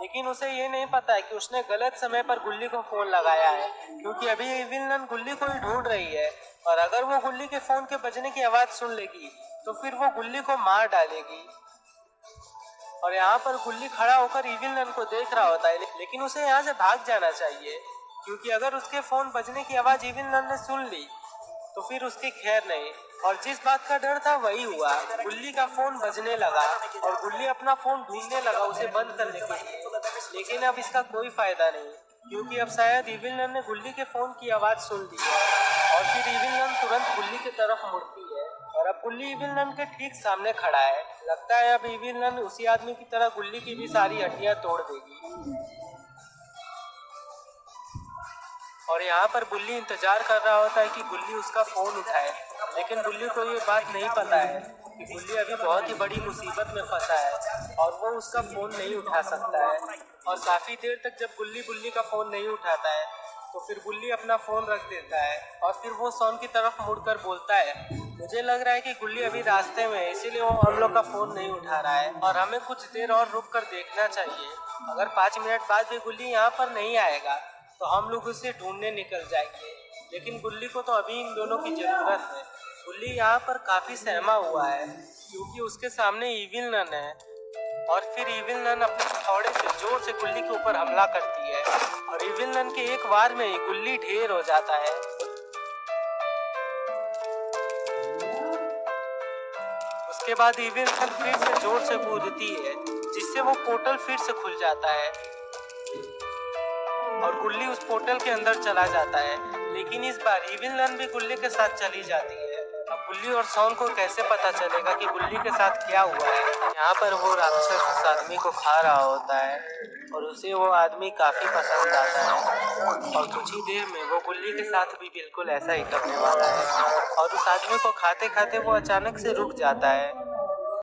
लेकिन उसे ये नहीं पता है कि उसने गलत समय पर गुल्ली को फोन लगाया है, क्योंकि अभी इविल नन गुल्ली को ही ढूंढ रही है और अगर वो गुल्ली के फोन के बजने की आवाज सुन लेगी तो फिर वो गुल्ली को मार डालेगी। और यहाँ पर गुल्ली खड़ा होकर इविल नन को देख रहा होता है, लेकिन उसे यहाँ से भाग जाना चाहिए, क्योंकि अगर उसके फोन बजने की आवाज इविल नन ने सुन ली तो फिर उसकी खैर नहीं। और जिस बात का डर था वही हुआ, गुल्ली का फोन बजने लगा और गुल्ली अपना फोन ढूंढने लगा उसे बंद करने के लिए। लेकिन अब इसका कोई फायदा नहीं, क्योंकि अब शायद इविल नन ने गुल्ली के फोन की आवाज सुन ली है और फिर इविल नन तुरंत गुल्ली की तरफ मुड़ती है और अब गुल्ली इविल नन के ठीक सामने खड़ा है। लगता है अब इविल नन उसी आदमी की तरह गुल्ली की भी सारी हड्डियां तोड़ देगी। और यहाँ पर गुल्ली इंतजार कर रहा होता है कि गुल्ली उसका फोन उठाए, लेकिन गुल्ली को ये बात नहीं पता है कि गुल्ली अभी बहुत ही बड़ी मुसीबत में फंसा है और वो उसका फोन नहीं उठा सकता है। और काफी देर तक जब गुल्ली का फोन नहीं उठाता है तो फिर गुल्ली अपना फोन रख देता है और फिर वो शॉन की तरफ मुड़कर बोलता है, मुझे लग रहा है कि गुल्ली अभी रास्ते में है, इसीलिए वो हम लोग का फोन नहीं उठा रहा है और हमें कुछ देर और रुक कर देखना चाहिए। अगर 5 मिनट बाद भी गुल्ली यहाँ पर नहीं आएगा तो हम लोग उसे ढूंढने निकल जाएंगे। लेकिन गुल्ली को तो अभी इन दोनों की जरूरत है। गुल्ली यहाँ पर काफी सहमा हुआ है क्योंकि उसके सामने इविल नन है और फिर इविल नन अपने हथौड़े से जोर से गुल्ली के ऊपर हमला करती है और इविल नन के एक वार में ही गुल्ली ढेर हो जाता है। उसके बाद इविल नन फिर से जोर से कूदती है जिससे वो पोर्टल फिर से खुल जाता है और गुल्ली उस पोर्टल के अंदर चला जाता है। लेकिन इस बार इविल नन भी गुल्ली के साथ चली जाती है। अब गुल्ली और शॉन को कैसे पता चलेगा कि गुल्ली के साथ क्या हुआ है। यहाँ पर वो राक्षस उस आदमी को खा रहा होता है और उसे वो आदमी काफी पसंद आता है और कुछ ही देर में वो गुल्ली के साथ भी बिल्कुल ऐसा ही करने वाला है और उस आदमी को खाते खाते वो अचानक से रुक जाता है